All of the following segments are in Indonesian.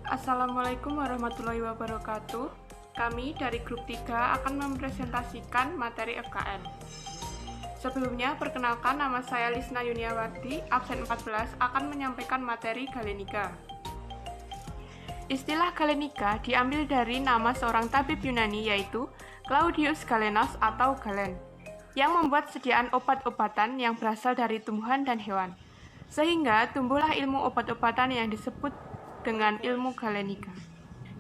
Assalamualaikum warahmatullahi wabarakatuh. Kami dari grup 3 akan mempresentasikan materi FKN. Sebelumnya, perkenalkan nama saya Lisna Yuniawati, absen 14, akan menyampaikan materi Galenika. Istilah Galenika diambil dari nama seorang tabib Yunani yaitu Claudius Galenos atau Galen, yang membuat sediaan obat-obatan yang berasal dari tumbuhan dan hewan. Sehingga tumbuhlah ilmu obat-obatan yang disebut dengan ilmu Galenika.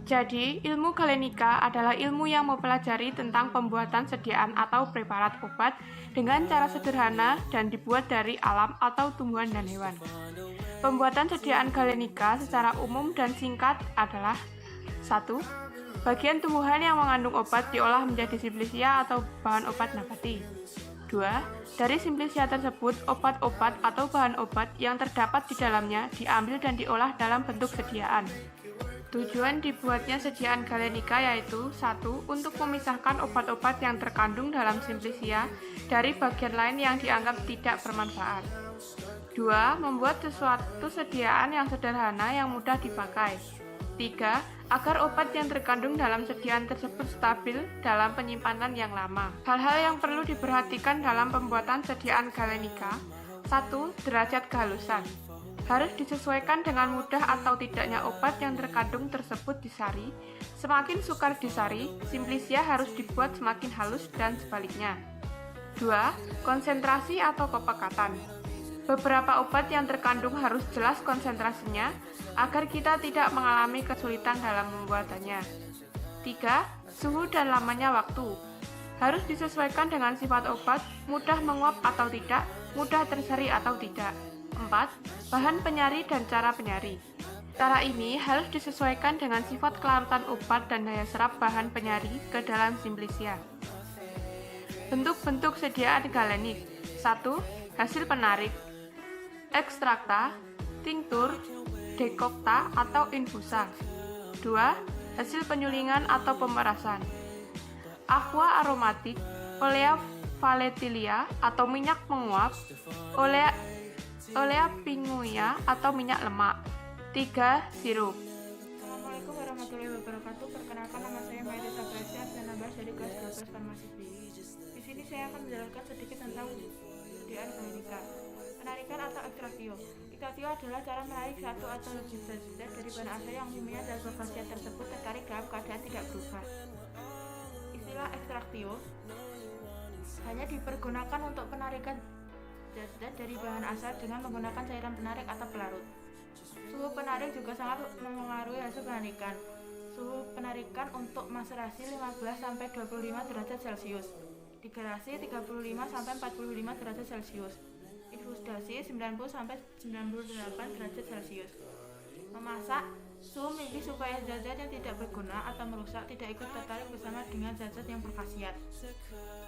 Jadi, ilmu Galenika adalah ilmu yang mempelajari tentang pembuatan sediaan atau preparat obat dengan cara sederhana dan dibuat dari alam atau tumbuhan dan hewan. Pembuatan sediaan Galenika secara umum dan singkat adalah 1. Bagian tumbuhan yang mengandung obat diolah menjadi simplisia atau bahan obat nabati. 2. Dari simplisia tersebut, obat-obat atau bahan obat yang terdapat di dalamnya diambil dan diolah dalam bentuk sediaan. Tujuan dibuatnya sediaan Galenika yaitu 1. Untuk memisahkan obat-obat yang terkandung dalam simplisia dari bagian lain yang dianggap tidak bermanfaat. 2. Membuat sesuatu sediaan yang sederhana yang mudah dipakai. 3. Agar obat yang terkandung dalam sediaan tersebut stabil dalam penyimpanan yang lama. Hal-hal yang perlu diperhatikan dalam pembuatan sediaan Galenika. 1. Derajat kehalusan. Harus disesuaikan dengan mudah atau tidaknya obat yang terkandung tersebut disari. Semakin sukar disari, simplisia harus dibuat semakin halus dan sebaliknya. 2. Konsentrasi atau kepekatan. Beberapa obat yang terkandung harus jelas konsentrasinya agar kita tidak mengalami kesulitan dalam membuatannya. 3. Suhu dan lamanya waktu. Harus disesuaikan dengan sifat obat, mudah menguap atau tidak, mudah tersari atau tidak. 4. Bahan penyari dan cara penyari. Cara ini harus disesuaikan dengan sifat kelarutan obat dan daya serap bahan penyari ke dalam simplisia. Bentuk-bentuk sediaan galenik. 1. Hasil penarik. Ekstrakta, tinktur, dekokta atau infusa. 2. Hasil penyulingan atau pemerasan. Aqua aromatik, olea volatilia atau minyak menguap, olea pinguia atau minyak lemak. 3. Sirup. Assalamualaikum warahmatullahi wabarakatuh. Perkenalkan, nama saya Maida Sabrasya, absen 16 dari kelas 12 Farmasi B. Di sini saya akan menjelaskan sedikit tentang sediaan Galenika. Penarikan atau ekstraktio. Ekstraktio adalah cara menarik satu atau lebih zat dari bahan asal yang umumnya zat khasiat tersebut tertarik dalam keadaan tidak berubah. Istilah ekstraktio hanya dipergunakan untuk penarikan zat dari bahan asal dengan menggunakan cairan penarik atau pelarut. Suhu penarik juga sangat mempengaruhi hasil penarikan. Suhu penarikan untuk maserasi 15-25 derajat Celcius, dehidrasi 35-45 derajat Celcius, infusdasi 90-98 derajat Celcius. Memasak, suhu mili supaya zat-zat yang tidak berguna atau merusak tidak ikut tertarik bersama dengan zat-zat yang berkhasiat.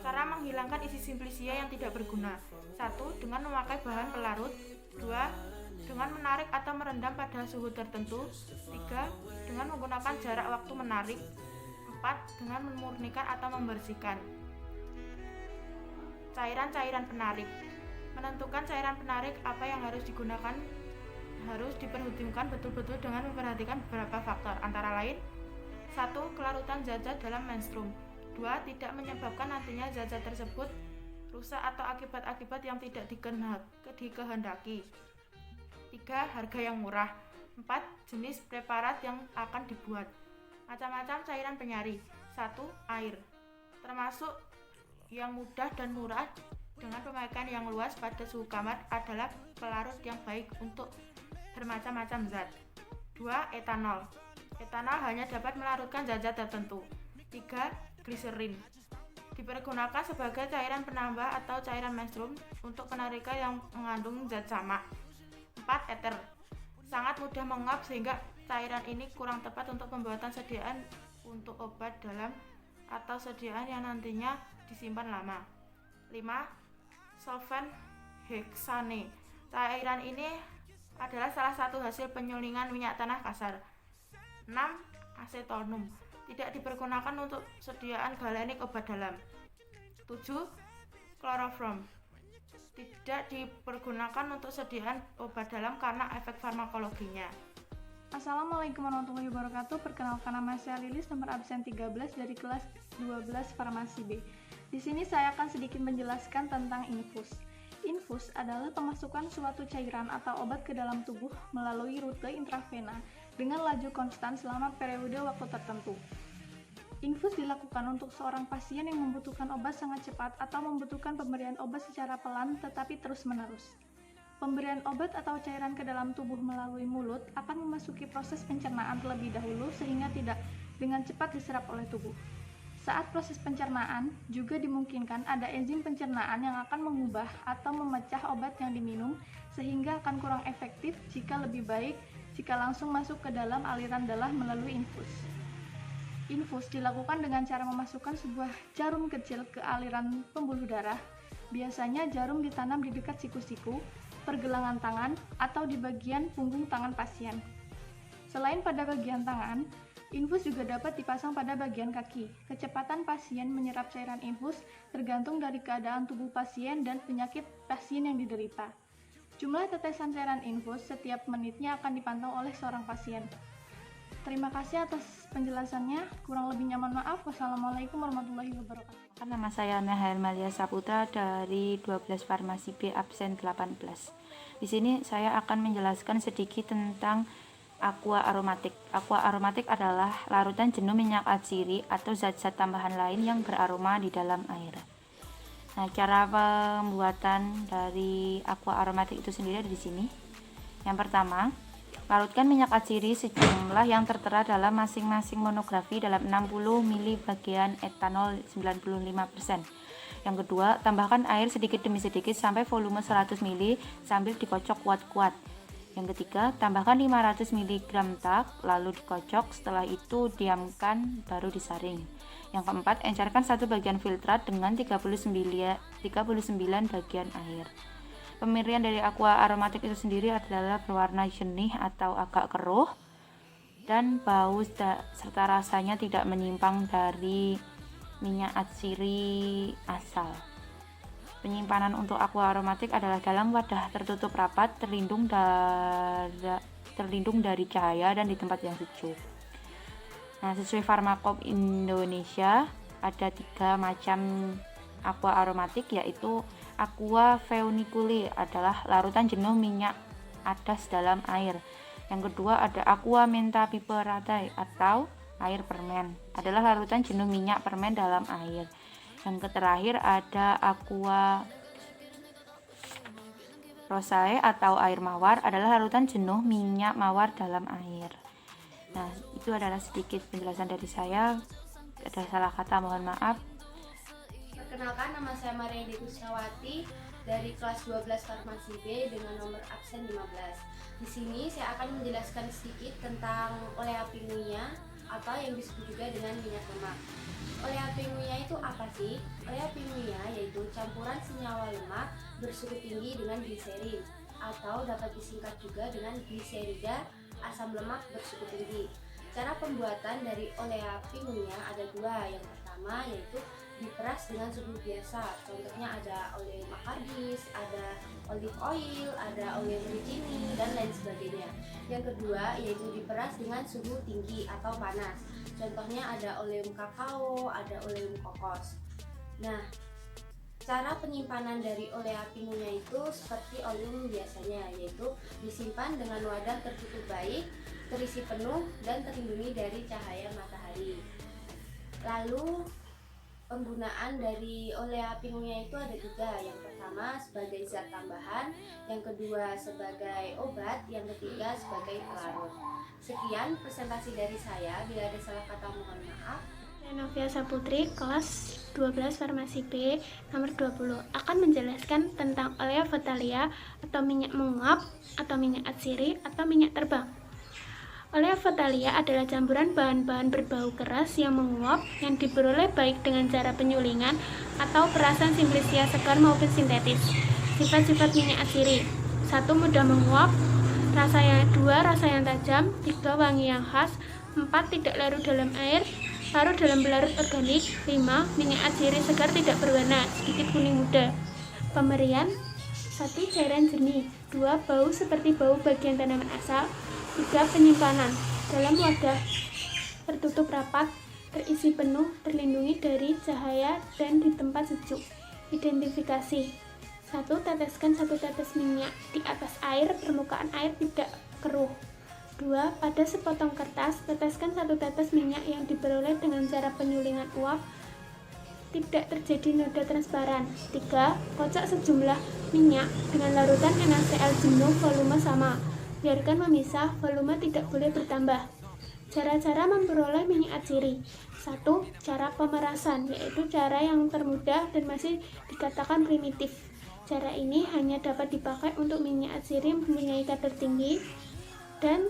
Cara menghilangkan isi simplisia yang tidak berguna. 1. Dengan memakai bahan pelarut. 2. Dengan menarik atau merendam pada suhu tertentu. 3. Dengan menggunakan jarak waktu menarik. 4. Dengan memurnikan atau membersihkan. Cairan-cairan penarik. Menentukan cairan penarik apa yang harus digunakan harus diperhitungkan betul-betul dengan memperhatikan beberapa faktor, antara lain 1. Kelarutan zat-zat dalam menstrum. 2. Tidak menyebabkan nantinya zat-zat tersebut rusak atau akibat-akibat yang tidak dikehendaki. 3. Harga yang murah. 4. Jenis preparat yang akan dibuat. Macam-macam cairan penyari. 1. Air. Termasuk yang mudah dan murah dengan pemakaian yang luas pada suhu kamar adalah pelarut yang baik untuk bermacam-macam zat. 2. Etanol. Etanol hanya dapat melarutkan zat-zat tertentu. 3. Gliserin. Dipergunakan sebagai cairan penambah atau cairan menstrum untuk penarikan yang mengandung zat sama. 4. Eter. Sangat mudah menguap sehingga cairan ini kurang tepat untuk pembuatan sediaan untuk obat dalam atau sediaan yang nantinya disimpan lama. 5. Solvent heksane. Cairan ini adalah salah satu hasil penyulingan minyak tanah kasar. 6. Asetonum. Tidak dipergunakan untuk sediaan galenik obat dalam. 7. Chloroform. Tidak dipergunakan untuk sediaan obat dalam karena efek farmakologinya. Assalamualaikum warahmatullahi wabarakatuh. Perkenalkan, nama saya Lilis, nomor absen 13 dari kelas 12 Farmasi B. Di sini saya akan sedikit menjelaskan tentang infus. Infus adalah pemasukan suatu cairan atau obat ke dalam tubuh melalui rute intravena dengan laju konstan selama periode waktu tertentu. Infus dilakukan untuk seorang pasien yang membutuhkan obat sangat cepat atau membutuhkan pemberian obat secara pelan tetapi terus-menerus. Pemberian obat atau cairan ke dalam tubuh melalui mulut akan memasuki proses pencernaan terlebih dahulu sehingga tidak dengan cepat diserap oleh tubuh. Saat proses pencernaan, juga dimungkinkan ada enzim pencernaan yang akan mengubah atau memecah obat yang diminum sehingga akan kurang efektif jika lebih baik jika langsung masuk ke dalam aliran darah melalui infus. Infus dilakukan dengan cara memasukkan sebuah jarum kecil ke aliran pembuluh darah. Biasanya jarum ditanam di dekat siku-siku, pergelangan tangan, atau di bagian punggung tangan pasien. Selain pada bagian tangan, infus juga dapat dipasang pada bagian kaki. Kecepatan pasien menyerap cairan infus tergantung dari keadaan tubuh pasien dan penyakit pasien yang diderita. Jumlah tetesan cairan infus setiap menitnya akan dipantau oleh seorang pasien. Terima kasih atas penjelasannya. Kurang lebihnya mohon maaf. Wassalamualaikum warahmatullahi wabarakatuh. Nama saya Meha Hermalia Saputra dari 12 Farmasi B absen 18. Di sini saya akan menjelaskan sedikit tentang aqua aromatik. Aqua aromatik adalah larutan jenuh minyak atsiri atau zat-zat tambahan lain yang beraroma di dalam air. Nah, cara pembuatan dari aqua aromatik itu sendiri ada di sini. Yang pertama, larutkan minyak atsiri sejumlah yang tertera dalam masing-masing monografi dalam 60 ml bagian etanol 95%. Yang kedua, tambahkan air sedikit demi sedikit sampai volume 100 ml sambil dikocok kuat-kuat. Yang ketiga, tambahkan 500 mg talk lalu dikocok, setelah itu diamkan baru disaring. Yang keempat, encerkan satu bagian filtrat dengan 39 bagian air. Pemirian dari aqua aromatik itu sendiri adalah berwarna jernih atau agak keruh dan bau serta rasanya tidak menyimpang dari minyak atsiri asal. Penyimpanan untuk aqua aromatik adalah dalam wadah tertutup rapat, terlindung dari cahaya dan di tempat yang sejuk. Nah, sesuai Farmakop Indonesia ada 3 macam aqua aromatik, yaitu aqua feuniculi adalah larutan jenuh minyak adas dalam air. Yang kedua ada aqua menta piperatae atau air permen, adalah larutan jenuh minyak permen dalam air. Yang terakhir ada aqua rosae atau air mawar, adalah larutan jenuh minyak mawar dalam air. Nah, itu adalah sedikit penjelasan dari saya. Ada salah kata mohon maaf. Perkenalkan, nama saya Maria Kuswati dari kelas 12 Farmasi B dengan nomor absen 15. Di sini saya akan menjelaskan sedikit tentang olea pinguia atau yang disebut juga dengan minyak lemak. Olea pinguia itu apa sih? Olea pinguia yaitu campuran senyawa lemak bersuhu tinggi dengan gliserin atau dapat disingkat juga dengan gliserida, asam lemak bersuhu tinggi. Cara pembuatan dari olea pinguia ada 2. Yang pertama yaitu diperas dengan suhu biasa. Contohnya ada oleh makadis, ada olive oil, ada oleh merichini, dan lain sebagainya. Yang kedua yaitu diperas dengan suhu tinggi atau panas. Contohnya ada oleum kakao, ada oleum kokos. Nah, cara penyimpanan dari olea pinguia itu seperti oleum biasanya, yaitu disimpan dengan wadah tertutup baik, terisi penuh, dan terlindungi dari cahaya matahari. Lalu penggunaan dari olea pinguia itu ada 3. Yang pertama sebagai zat tambahan, yang kedua sebagai obat, yang ketiga sebagai pelarut. Sekian presentasi dari saya, bila ada salah kata mohon maaf. Novia Saputri, kelas 12 Farmasi B, nomor 20, akan menjelaskan tentang olea Photalia atau minyak menguap, atau minyak atsiri, atau minyak terbang. Olea Photalia adalah campuran bahan-bahan berbau keras yang menguap yang diperoleh baik dengan cara penyulingan atau perasan simplisia segar maupun sintetis. Sifat-sifat minyak atsiri: 1. Mudah menguap. 2. Rasa yang tajam. 3. Wangi yang khas. 4. Tidak larut dalam air, larut dalam pelarut organik. 5. Minyak atsiri segar tidak berwarna, sedikit kuning muda. Pemberian: 1. Cairan jernih. 2. Bau seperti bau bagian tanaman asal. 3. Penyimpanan dalam wadah tertutup rapat, terisi penuh, terlindungi dari cahaya dan di tempat sejuk. Identifikasi. 1. Teteskan 1 tetes minyak di atas air, permukaan air tidak keruh. 2. Pada sepotong kertas, teteskan 1 tetes minyak yang diperoleh dengan cara penyulingan uap, tidak terjadi noda transparan. 3. Kocok sejumlah minyak dengan larutan NaCl jenuh volume sama. Biarkan memisah, volume tidak boleh bertambah. Cara-cara memperoleh minyak atsiri. 1. Cara pemerasan, yaitu cara yang termudah dan masih dikatakan primitif. Cara ini hanya dapat dipakai untuk minyak atsiri yang mempunyai kadar tinggi dan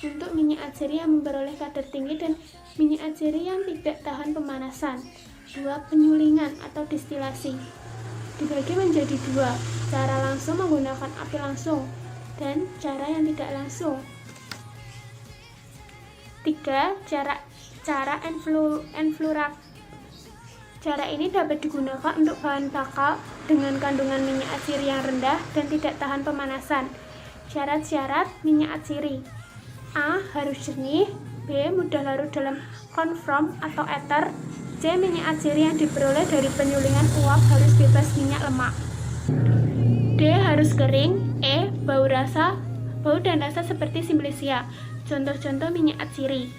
untuk minyak atsiri yang memperoleh kadar tinggi dan minyak atsiri yang tidak tahan pemanasan. 2. Penyulingan atau distilasi dibagi menjadi 2, cara langsung menggunakan api langsung dan cara yang tidak langsung. 3. Cara enfluorak. Cara ini dapat digunakan untuk bahan bakal dengan kandungan minyak atsiri yang rendah dan tidak tahan pemanasan. Syarat-syarat minyak atsiri: A. Harus jernih. B. Mudah larut dalam konform atau ether. C. Minyak atsiri yang diperoleh dari penyulingan uap harus bebas minyak lemak. D. Harus kering. E. Bau dan rasa seperti simplicia. Contoh-contoh minyak atsiri: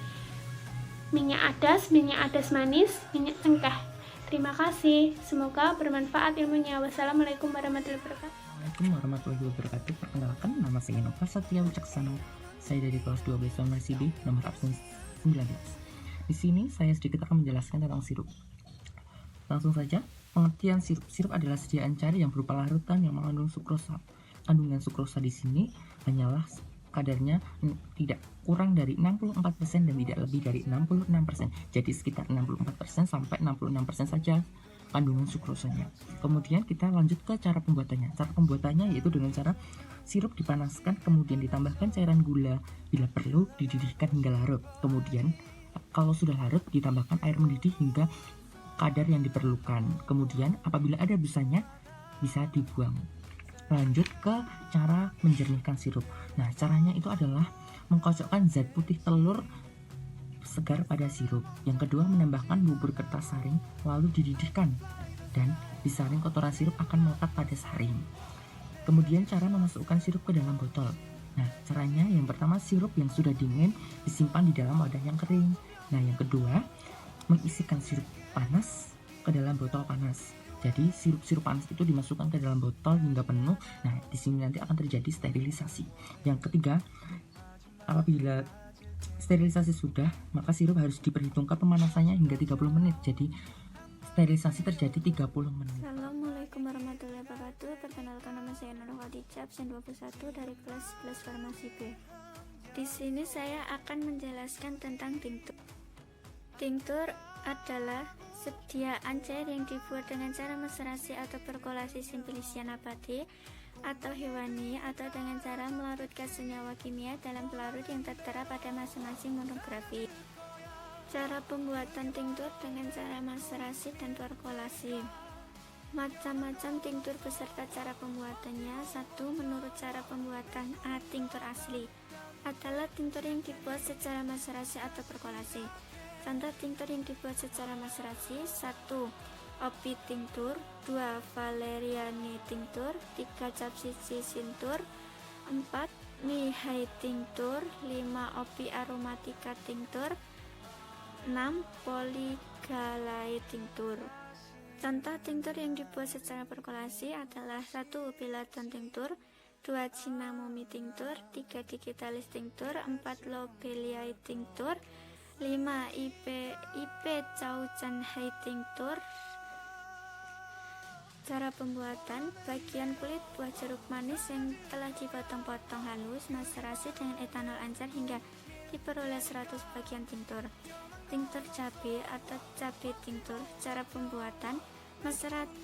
minyak adas manis, minyak cengkeh. Terima kasih, semoga bermanfaat ilmunya. Wassalamualaikum warahmatullahi wabarakatuh. Assalamualaikum warahmatullahi wabarakatuh. Perkenalkan, nama saya Nova Satya Wicaksana. Saya dari kelas 12 Farmasi B, nomor absen 19. Di sini saya sedikit akan menjelaskan tentang sirup. Langsung saja, pengertian sirup. Sirup adalah sediaan cair yang berupa larutan yang mengandung sukrosa. Kandungan sukrosa di sini hanyalah kadarnya tidak kurang dari 64% dan tidak lebih dari 66%. Jadi sekitar 64% sampai 66% saja kandungan sukrosanya. Kemudian kita lanjut ke cara pembuatannya. Cara pembuatannya yaitu dengan cara sirup dipanaskan, kemudian ditambahkan cairan gula. Bila perlu, dididihkan hingga larut. Kemudian kalau sudah larut, ditambahkan air mendidih hingga kadar yang diperlukan. Kemudian apabila ada busanya, bisa dibuang. Lanjut ke cara menjernihkan sirup. Nah, caranya itu adalah mengkocokkan zat putih telur segar pada sirup. Yang kedua, menambahkan bubur kertas saring lalu dididihkan dan disaring, kotoran sirup akan melekat pada saring. Kemudian cara memasukkan sirup ke dalam botol. Nah, caranya yang pertama, sirup yang sudah dingin disimpan di dalam wadah yang kering. Nah, yang kedua, mengisikan sirup panas ke dalam botol panas. Jadi sirup-sirup panas itu dimasukkan ke dalam botol hingga penuh. Nah, di sini nanti akan terjadi sterilisasi. Yang ketiga, apabila sterilisasi sudah, maka sirup harus diperhitungkan pemanasannya hingga 30 menit. Jadi sterilisasi terjadi 30 menit. Assalamualaikum warahmatullahi wabarakatuh. Perkenalkan, nama saya Nurul Khadijah, absen 21 dari kelas 11 Farmasi B. Di sini saya akan menjelaskan tentang tinktur. Tinktur adalah sediaan cair yang dibuat dengan cara maserasi atau perkolasi Simplicia nabati atau hewani, atau dengan cara melarutkan senyawa kimia dalam pelarut yang tertera pada masing-masing monografi. Cara pembuatan tinktur dengan cara maserasi dan perkolasi. Macam-macam tinktur beserta cara pembuatannya. 1. Menurut cara pembuatan. A. Tinktur asli adalah tinktur yang dibuat secara maserasi atau perkolasi. Contoh tinktur yang dibuat secara maserasi: 1. Opi tinktur, 2. Valeriani tinktur, 3. Capsici tinktur, 4. Mihai tinktur, 5. Opi aromatica tinktur, 6. Poligalai tinktur. Contoh tinktur yang dibuat secara perkolasi adalah: 1. Belladon tinktur, 2. Cinnamomum tinktur, 3. Digitalis tinktur, 4. Lobeliae tinktur, 5. IP Cauchanhai tinktur. Cara pembuatan: bagian kulit buah jeruk manis yang telah dipotong-potong halus, maserasi dengan etanol encer hingga diperoleh 100 bagian tinktur. Tinktur cabai atau cabai tinktur. Cara pembuatan: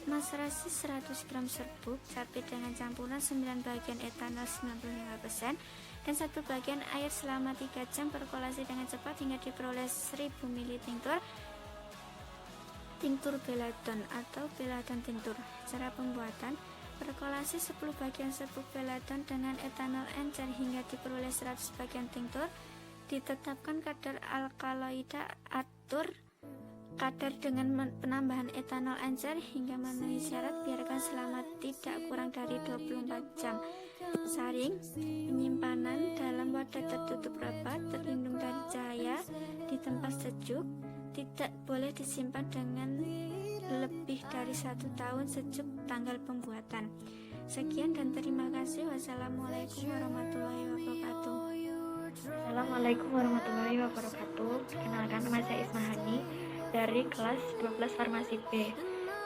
maserasi 100 gram serbuk cabai dengan campuran 9 bagian etanol 95% dan 1 bagian air selama 3 jam, perkolasi dengan cepat hingga diperoleh 1000 ml tinktur. Tinktur belladon atau belladon tinktur. Cara pembuatan: Perkolase 10 bagian serbuk belladon dengan etanol encer hingga diperoleh 100 bagian tinktur. Ditetapkan kadar alkaloida atur kadar dengan penambahan etanol encer hingga memenuhi syarat. Biarkan selama tidak kurang dari 24 jam. Saring penyimpanan dalam wadah tertutup rapat, terlindung dari cahaya, di tempat sejuk. Tidak boleh disimpan dengan lebih dari 1 tahun sejak tanggal pembuatan. Sekian dan terima kasih. Wassalamualaikum warahmatullahi wabarakatuh. Assalamualaikum warahmatullahi wabarakatuh. Perkenalkan, nama saya Ismahani dari kelas 12 Farmasi B.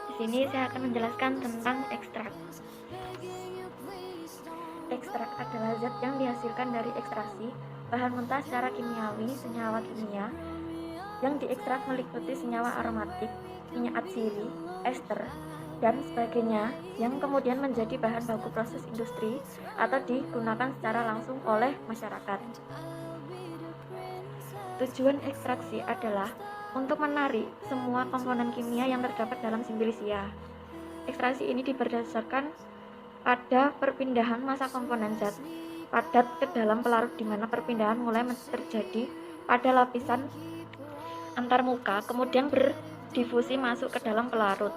Di sini saya akan menjelaskan tentang ekstrak. Ekstrak adalah zat yang dihasilkan dari ekstraksi bahan mentah secara kimiawi, senyawa kimia yang diekstrak meliputi senyawa aromatik, minyak atsiri, ester, dan sebagainya yang kemudian menjadi bahan baku proses industri atau digunakan secara langsung oleh masyarakat. Tujuan ekstraksi adalah untuk menarik semua komponen kimia yang terdapat dalam simplisia. Ekstraksi ini berdasarkan pada perpindahan massa komponen zat padat ke dalam pelarut, di mana perpindahan mulai terjadi pada lapisan antarmuka, kemudian berdifusi masuk ke dalam pelarut.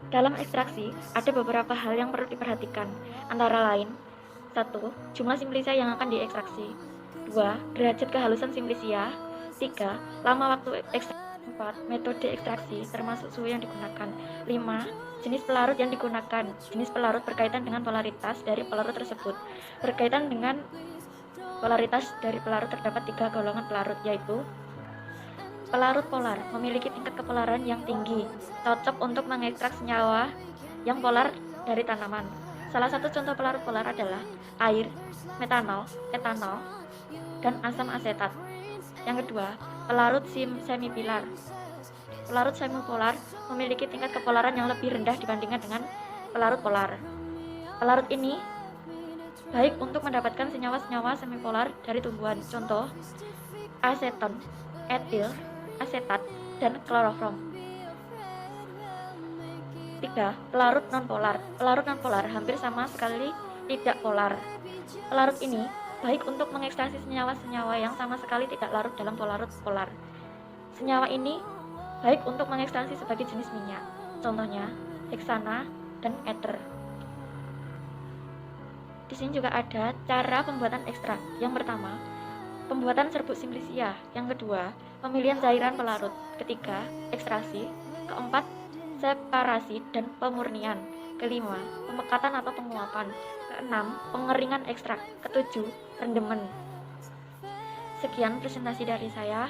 Dalam ekstraksi, ada beberapa hal yang perlu diperhatikan, antara lain 1. Jumlah simplisia yang akan diekstraksi. 2. Derajat kehalusan simplisia. 3. Lama waktu ekstraksi. 4. Metode ekstraksi, termasuk suhu yang digunakan. 5. Jenis pelarut yang digunakan. Jenis pelarut berkaitan dengan polaritas dari pelarut tersebut. Berkaitan dengan polaritas dari pelarut terdapat 3 golongan pelarut, yaitu pelarut polar, memiliki tingkat kepolaran yang tinggi, cocok untuk mengekstrak senyawa yang polar dari tanaman. Salah satu contoh pelarut polar adalah air, metanol, etanol, dan asam asetat. Yang kedua, pelarut semipolar. Pelarut semipolar memiliki tingkat kepolaran yang lebih rendah dibandingkan dengan pelarut polar. Pelarut ini baik untuk mendapatkan senyawa-senyawa semipolar dari tumbuhan, contoh aseton, etil, asetat, dan klorofrom. 3. Pelarut nonpolar. Pelarut nonpolar hampir sama sekali tidak polar. Pelarut ini baik untuk mengekstraksi senyawa-senyawa yang sama sekali tidak larut dalam pelarut polar. Senyawa ini baik untuk mengekstraksi sebagai jenis minyak, contohnya heksana dan ether. Di sini juga ada cara pembuatan ekstrak. Yang pertama, pembuatan serbuk simplisia. Yang kedua, pemilihan cairan pelarut. Ketiga, ekstraksi. Keempat, separasi dan pemurnian. Kelima, pemekatan atau penguapan. Keenam, pengeringan ekstrak. Ketujuh, rendemen. Sekian presentasi dari saya.